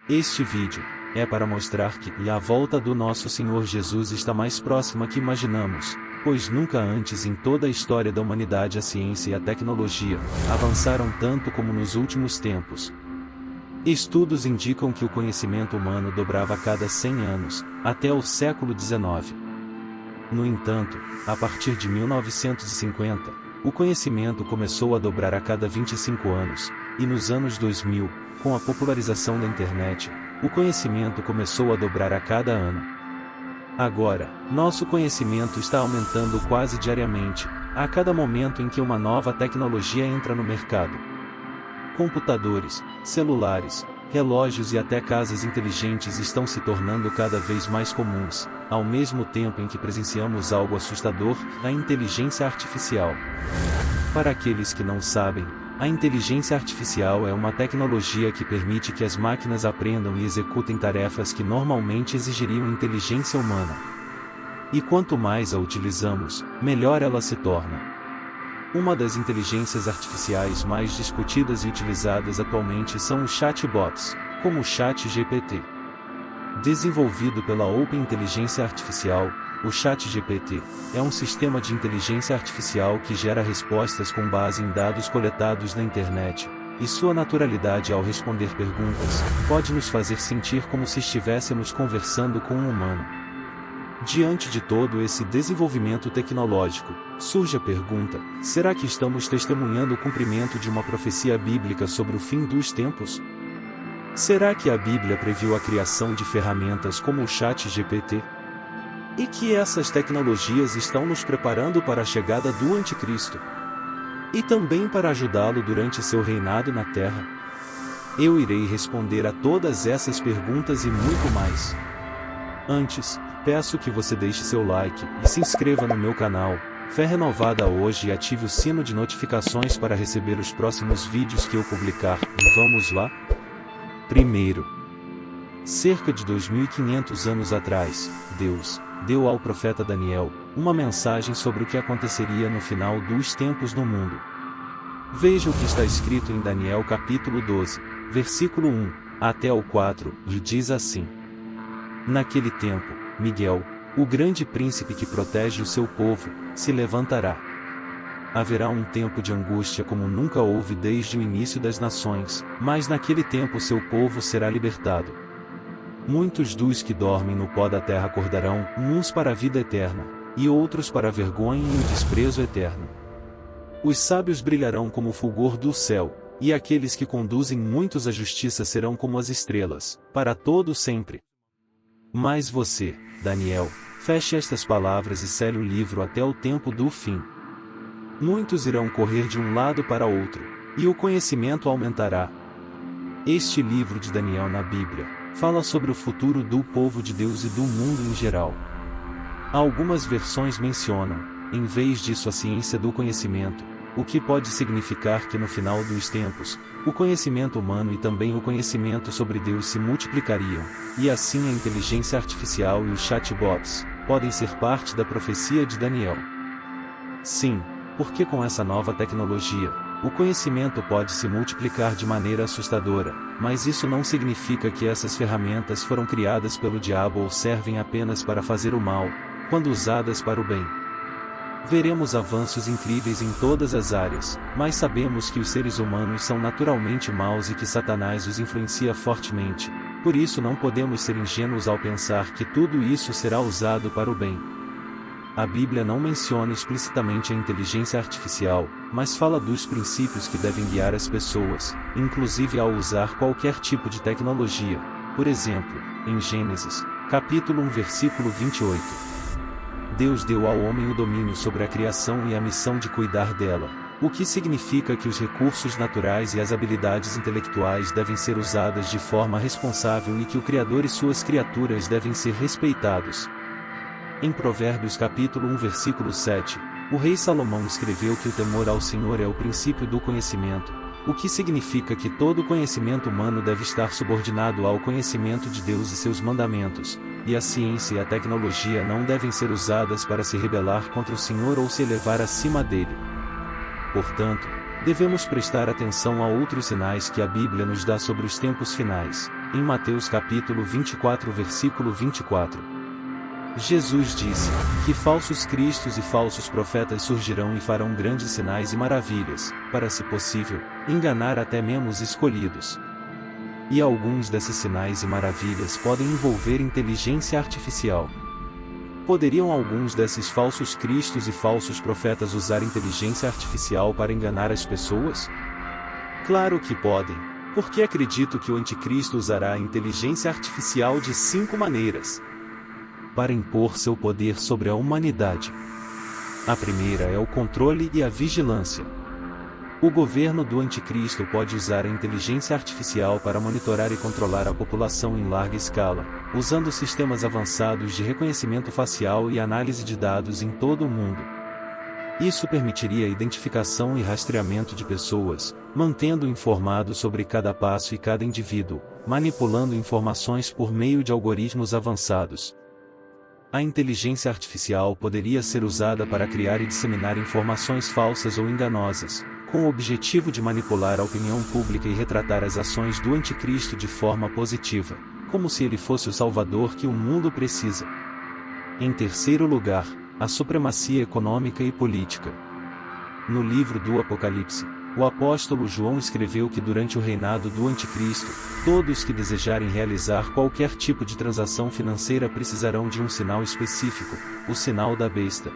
Este vídeo é para mostrar que a volta do nosso Senhor Jesus está mais próxima que imaginamos, pois nunca antes em toda a história da humanidade a ciência e a tecnologia avançaram tanto como nos últimos tempos. Estudos indicam que o conhecimento humano dobrava a cada 100 anos, até o século XIX. No entanto, a partir de 1950, o conhecimento começou a dobrar a cada 25 anos, e nos anos 2000, com a popularização da internet, o conhecimento começou a dobrar a cada ano. Agora, nosso conhecimento está aumentando quase diariamente, a cada momento em que uma nova tecnologia entra no mercado. Computadores, celulares, relógios e até casas inteligentes estão se tornando cada vez mais comuns, ao mesmo tempo em que presenciamos algo assustador, a inteligência artificial. Para aqueles que não sabem, a inteligência artificial é uma tecnologia que permite que as máquinas aprendam e executem tarefas que normalmente exigiriam inteligência humana. E quanto mais a utilizamos, melhor ela se torna. Uma das inteligências artificiais mais discutidas e utilizadas atualmente são os chatbots, como o ChatGPT. Desenvolvido pela Open Inteligência Artificial, o ChatGPT é um sistema de inteligência artificial que gera respostas com base em dados coletados na internet, e sua naturalidade ao responder perguntas pode nos fazer sentir como se estivéssemos conversando com um humano. Diante de todo esse desenvolvimento tecnológico, surge a pergunta: será que estamos testemunhando o cumprimento de uma profecia bíblica sobre o fim dos tempos? Será que a Bíblia previu a criação de ferramentas como o ChatGPT? E que essas tecnologias estão nos preparando para a chegada do Anticristo? E também para ajudá-lo durante seu reinado na Terra? Eu irei responder a todas essas perguntas e muito mais. Antes, peço que você deixe seu like e se inscreva no meu canal, Fé Renovada hoje, e ative o sino de notificações para receber os próximos vídeos que eu publicar. Vamos lá? Primeiro, cerca de 2500 anos atrás, Deus deu ao profeta Daniel uma mensagem sobre o que aconteceria no final dos tempos no mundo. Veja o que está escrito em Daniel capítulo 12, versículo 1 até o 4, e diz assim: Naquele tempo, Miguel, o grande príncipe que protege o seu povo, se levantará. Haverá um tempo de angústia como nunca houve desde o início das nações, mas naquele tempo seu povo será libertado. Muitos dos que dormem no pó da terra acordarão, uns para a vida eterna, e outros para a vergonha e o desprezo eterno. Os sábios brilharão como o fulgor do céu, e aqueles que conduzem muitos à justiça serão como as estrelas, para todo sempre. Mas você, Daniel, feche estas palavras e cele o livro até o tempo do fim. Muitos irão correr de um lado para outro, e o conhecimento aumentará. Este livro de Daniel na Bíblia fala sobre o futuro do povo de Deus e do mundo em geral. Algumas versões mencionam, em vez disso, a ciência do conhecimento, o que pode significar que no final dos tempos, o conhecimento humano e também o conhecimento sobre Deus se multiplicariam, e assim a inteligência artificial e os chatbots podem ser parte da profecia de Daniel. Sim, porque com essa nova tecnologia, o conhecimento pode se multiplicar de maneira assustadora, mas isso não significa que essas ferramentas foram criadas pelo diabo ou servem apenas para fazer o mal, quando usadas para o bem. Veremos avanços incríveis em todas as áreas, mas sabemos que os seres humanos são naturalmente maus e que Satanás os influencia fortemente, por isso não podemos ser ingênuos ao pensar que tudo isso será usado para o bem. A Bíblia não menciona explicitamente a inteligência artificial, mas fala dos princípios que devem guiar as pessoas, inclusive ao usar qualquer tipo de tecnologia. Por exemplo, em Gênesis, capítulo 1, versículo 28. Deus deu ao homem o domínio sobre a criação e a missão de cuidar dela, o que significa que os recursos naturais e as habilidades intelectuais devem ser usadas de forma responsável e que o Criador e suas criaturas devem ser respeitados. Em Provérbios capítulo 1, versículo 7, o rei Salomão escreveu que o temor ao Senhor é o princípio do conhecimento, o que significa que todo conhecimento humano deve estar subordinado ao conhecimento de Deus e seus mandamentos, e a ciência e a tecnologia não devem ser usadas para se rebelar contra o Senhor ou se elevar acima dele. Portanto, devemos prestar atenção a outros sinais que a Bíblia nos dá sobre os tempos finais. em Mateus capítulo 24 versículo 24. Jesus disse que falsos cristos e falsos profetas surgirão e farão grandes sinais e maravilhas, para, se possível, enganar até mesmo os escolhidos. E alguns desses sinais e maravilhas podem envolver inteligência artificial. Poderiam alguns desses falsos cristos e falsos profetas usar inteligência artificial para enganar as pessoas? Claro que podem, porque acredito que o anticristo usará a inteligência artificial de 5 maneiras para impor seu poder sobre a humanidade. A primeira é o controle e a vigilância. O governo do anticristo pode usar a inteligência artificial para monitorar e controlar a população em larga escala, usando sistemas avançados de reconhecimento facial e análise de dados em todo o mundo. Isso permitiria a identificação e rastreamento de pessoas, mantendo informado sobre cada passo e cada indivíduo, manipulando informações por meio de algoritmos avançados. A inteligência artificial poderia ser usada para criar e disseminar informações falsas ou enganosas, com o objetivo de manipular a opinião pública e retratar as ações do anticristo de forma positiva, como se ele fosse o salvador que o mundo precisa. Em terceiro lugar, a supremacia econômica e política. No livro do Apocalipse, o apóstolo João escreveu que durante o reinado do anticristo, todos que desejarem realizar qualquer tipo de transação financeira precisarão de um sinal específico, o sinal da besta.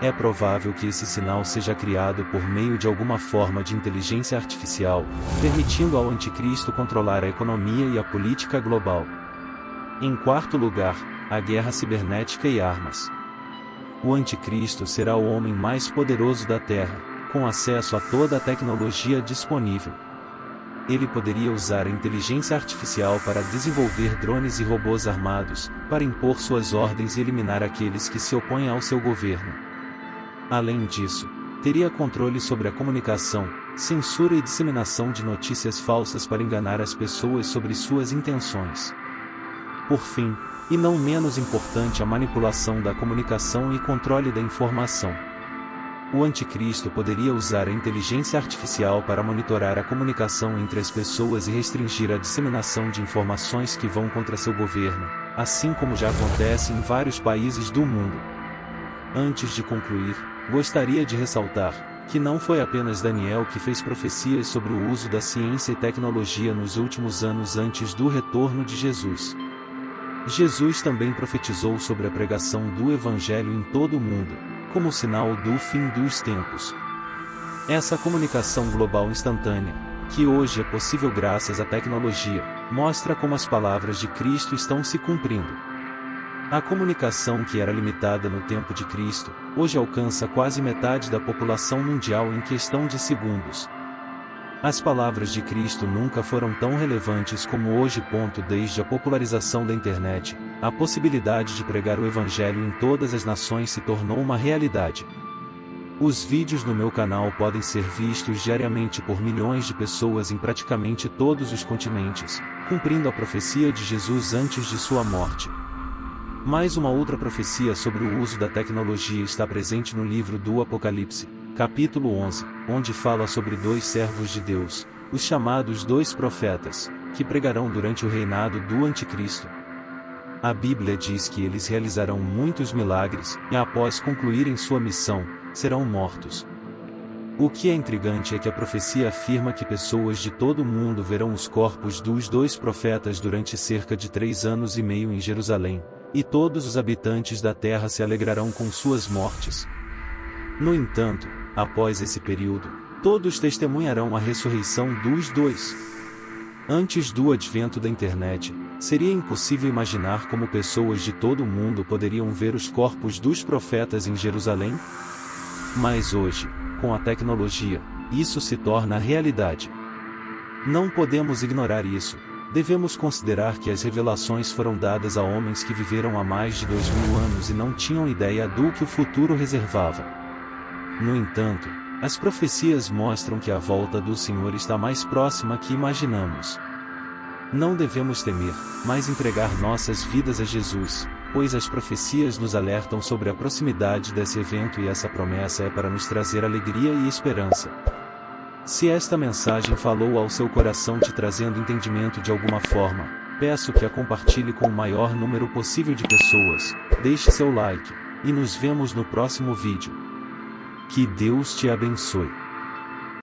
É provável que esse sinal seja criado por meio de alguma forma de inteligência artificial, permitindo ao anticristo controlar a economia e a política global. Em quarto lugar, a guerra cibernética e armas. O anticristo será o homem mais poderoso da Terra, com acesso a toda a tecnologia disponível. Ele poderia usar a inteligência artificial para desenvolver drones e robôs armados, para impor suas ordens e eliminar aqueles que se opõem ao seu governo. Além disso, teria controle sobre a comunicação, censura e disseminação de notícias falsas para enganar as pessoas sobre suas intenções. Por fim, e não menos importante, a manipulação da comunicação e controle da informação. O anticristo poderia usar a inteligência artificial para monitorar a comunicação entre as pessoas e restringir a disseminação de informações que vão contra seu governo, assim como já acontece em vários países do mundo. Antes de concluir, gostaria de ressaltar que não foi apenas Daniel que fez profecias sobre o uso da ciência e tecnologia nos últimos anos antes do retorno de Jesus. Jesus também profetizou sobre a pregação do Evangelho em todo o mundo, como sinal do fim dos tempos. Essa comunicação global instantânea, que hoje é possível graças à tecnologia, mostra como as palavras de Cristo estão se cumprindo. A comunicação que era limitada no tempo de Cristo, hoje alcança quase metade da população mundial em questão de segundos. As palavras de Cristo nunca foram tão relevantes como hoje. Desde a popularização da internet, a possibilidade de pregar o Evangelho em todas as nações se tornou uma realidade. Os vídeos no meu canal podem ser vistos diariamente por milhões de pessoas em praticamente todos os continentes, cumprindo a profecia de Jesus antes de sua morte. Mais uma outra profecia sobre o uso da tecnologia está presente no livro do Apocalipse, capítulo 11, onde fala sobre 2 servos de Deus, os chamados 2 profetas, que pregarão durante o reinado do anticristo. A Bíblia diz que eles realizarão muitos milagres, e após concluírem sua missão, serão mortos. O que é intrigante é que a profecia afirma que pessoas de todo o mundo verão os corpos dos 2 profetas durante cerca de 3 anos e meio em Jerusalém, e todos os habitantes da terra se alegrarão com suas mortes. No entanto, após esse período, todos testemunharão a ressurreição dos 2. Antes do advento da internet, seria impossível imaginar como pessoas de todo o mundo poderiam ver os corpos dos profetas em Jerusalém. Mas hoje, com a tecnologia, isso se torna realidade. Não podemos ignorar isso. Devemos considerar que as revelações foram dadas a homens que viveram há mais de 2000 anos e não tinham ideia do que o futuro reservava. No entanto, as profecias mostram que a volta do Senhor está mais próxima que imaginamos. Não devemos temer, mas entregar nossas vidas a Jesus, pois as profecias nos alertam sobre a proximidade desse evento e essa promessa é para nos trazer alegria e esperança. Se esta mensagem falou ao seu coração te trazendo entendimento de alguma forma, peço que a compartilhe com o maior número possível de pessoas, deixe seu like, e nos vemos no próximo vídeo. Que Deus te abençoe.